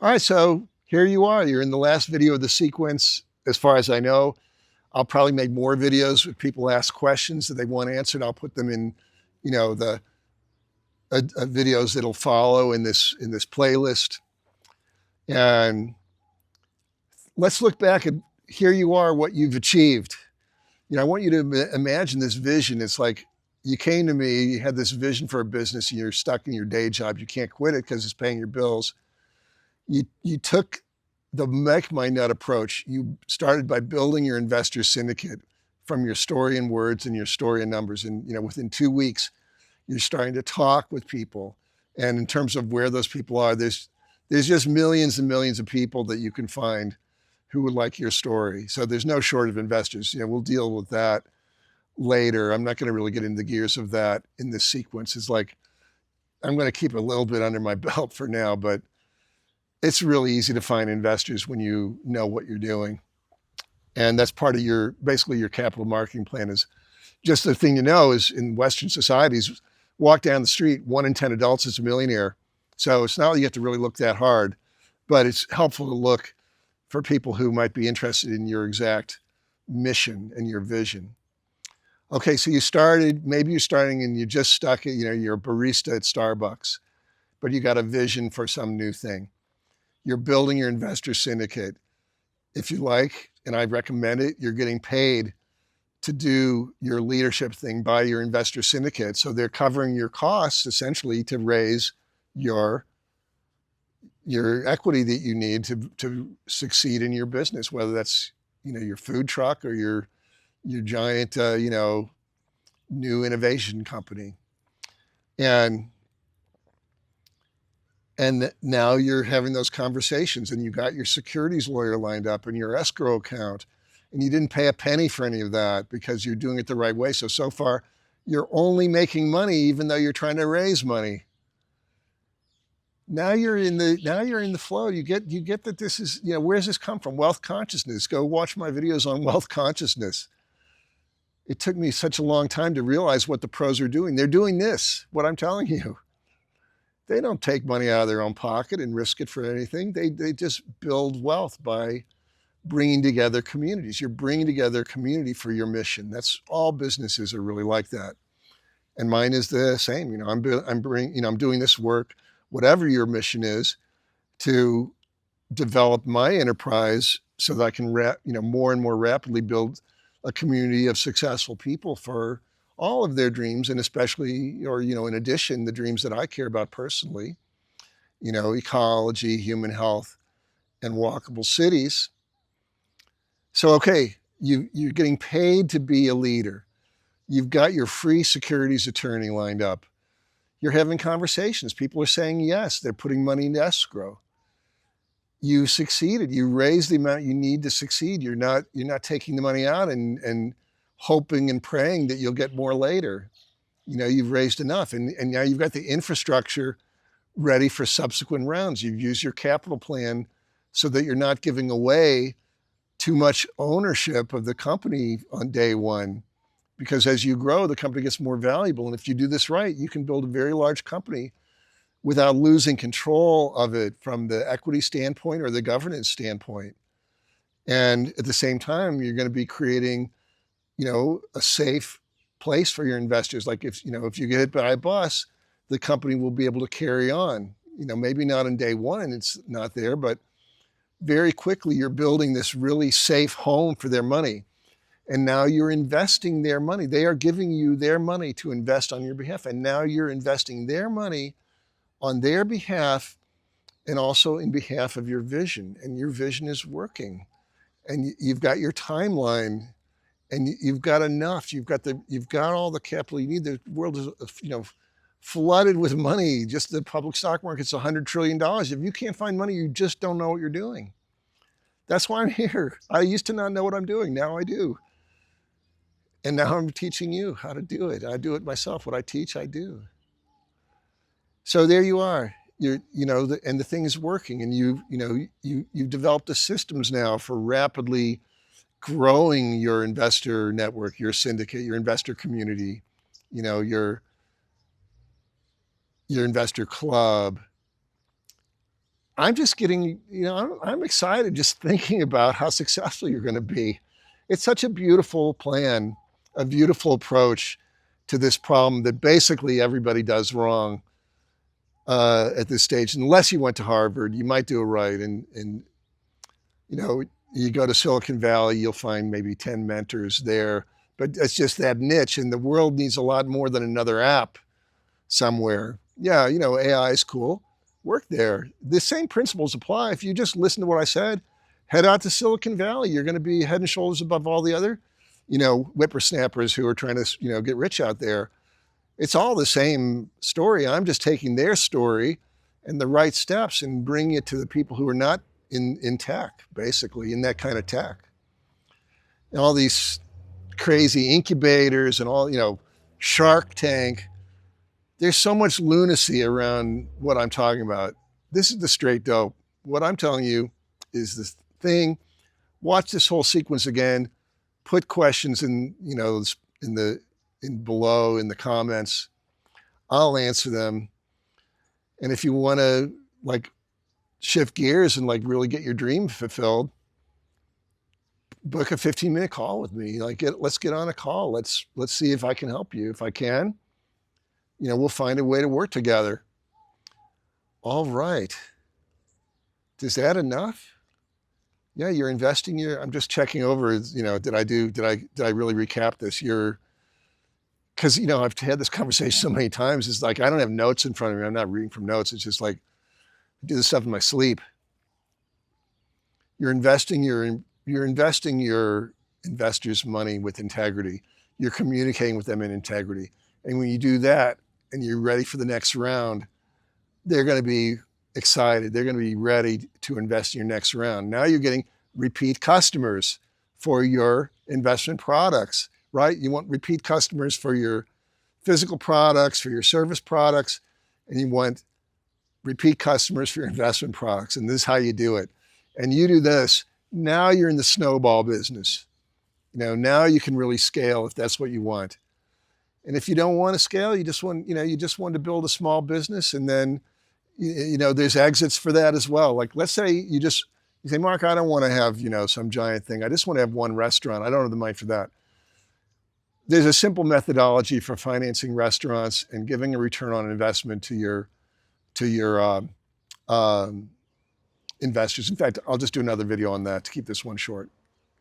All right, so here you are. You're in the last video of the sequence. As far as I know, I'll probably make more videos with people ask questions that they want answered. I'll put them in, the videos that'll follow in this playlist. And let's look back at here you are, what you've achieved. I want you to imagine this vision. It's like you came to me, you had this vision for a business, and you're stuck in your day job. You can't quit it because it's paying your bills. You took the Make My Nut approach. You started by building your investor syndicate from your story in words and your story in numbers. And within 2 weeks, you're starting to talk with people. And in terms of where those people are, there's just millions and millions of people that you can find who would like your story. So there's no shortage of investors. We'll deal with that later. I'm not going to really get into the gears of that in this sequence. It's like I'm going to keep a little bit under my belt for now, but it's really easy to find investors when you know what you're doing. And that's part of basically your capital marketing plan. Is just the thing to know is in Western societies, walk down the street, 1 in 10 adults is a millionaire. So it's not like you have to really look that hard, but it's helpful to look for people who might be interested in your exact mission and your vision. Okay, so maybe you're starting and you're just stuck at, you're a barista at Starbucks, but you got a vision for some new thing. You're building your investor syndicate. If you like, and I recommend it, you're getting paid to do your leadership thing by your investor syndicate. So they're covering your costs essentially to raise your equity that you need to succeed in your business, whether that's, your food truck or your giant, new innovation company. And now you're having those conversations and you got your securities lawyer lined up and your escrow account, and you didn't pay a penny for any of that because you're doing it the right way. So far, you're only making money even though you're trying to raise money. Now you're in the flow. You get that this is, where's this come from? Wealth consciousness. Go watch my videos on wealth consciousness. It took me such a long time to realize what the pros are doing. They're doing this, what I'm telling you. They don't take money out of their own pocket and risk it for anything. They just build wealth by bringing together communities. You're bringing together a community for your mission. That's all businesses are really like that. And mine is the same. I'm doing this work, whatever your mission is, to develop my enterprise so that I can more and more rapidly build a community of successful people for all of their dreams, and especially, or in addition, the dreams that I care about personally, ecology, human health, and walkable cities. So, okay, you're getting paid to be a leader. You've got your free securities attorney lined up. You're having conversations. People are saying yes. They're putting money into escrow. You succeeded. You raised the amount you need to succeed. You're not taking the money out and hoping and praying that you'll get more later. You've raised enough, and now you've got the infrastructure ready for subsequent rounds. You've used your capital plan so that you're not giving away too much ownership of the company on day one, because as you grow, the company gets more valuable. And if you do this right, you can build a very large company without losing control of it from the equity standpoint or the governance standpoint. And at the same time, you're going to be creating, a safe place for your investors. Like if you get hit by a bus, the company will be able to carry on. Maybe not on day one, it's not there, but very quickly you're building this really safe home for their money. And now you're investing their money. They are giving you their money to invest on your behalf. And now you're investing their money on their behalf and also in behalf of your vision. And your vision is working. And you've got your timeline, and you've got enough. You've got all the capital you need. The world is, flooded with money. Just the public stock market's $100 trillion. If you can't find money, you just don't know what you're doing. That's why I'm here. I used to not know what I'm doing. Now I do. And now I'm teaching you how to do it. I do it myself. What I teach, I do. So there you are. And the thing is working. And you've developed the systems now for rapidly growing your investor network, your syndicate, your investor community, your investor club. I'm just getting, I'm excited just thinking about how successful you're going to be. It's such a beautiful plan, a beautiful approach to this problem that basically everybody does wrong at this stage. Unless you went to Harvard, you might do it right. And you know, you go to Silicon Valley, you'll find maybe 10 mentors there, but it's just that niche. And the world needs a lot more than another app somewhere. Yeah, AI is cool. Work there. The same principles apply. If you just listen to what I said, head out to Silicon Valley. You're going to be head and shoulders above all the other, whippersnappers who are trying to, get rich out there. It's all the same story. I'm just taking their story and the right steps and bringing it to the people who are not in tech, basically, in that kind of tech. And all these crazy incubators and all, Shark Tank. There's so much lunacy around what I'm talking about. This is the straight dope. What I'm telling you is this thing. Watch this whole sequence again. Put questions in, below in the comments. I'll answer them. And if you want to shift gears and really get your dream fulfilled, book a 15-minute call with me. Let's get on a call. Let's see if I can help you. If I can, we'll find a way to work together. All right. Is that enough? Yeah, you're investing I'm just checking over, did I really recap this? Because, I've had this conversation so many times. It's like, I don't have notes in front of me. I'm not reading from notes. It's just like, I do this stuff in my sleep. You're investing your investors' money with integrity. You're communicating with them in integrity. And when you do that and you're ready for the next round, they're going to be excited. They're going to be ready to invest in your next round. Now you're getting repeat customers for your investment products, right? You want repeat customers for your physical products, for your service products, and you want repeat customers for your investment products. And this is how you do it. And you do this, now you're in the snowball business. Now you can really scale if that's what you want. And if you don't want to scale, you just want to build a small business, and then, there's exits for that as well. Like, let's say you say, Mark, I don't want to have, some giant thing. I just want to have one restaurant. I don't have the money for that. There's a simple methodology for financing restaurants and giving a return on investment to your investors. In fact, I'll just do another video on that to keep this one short.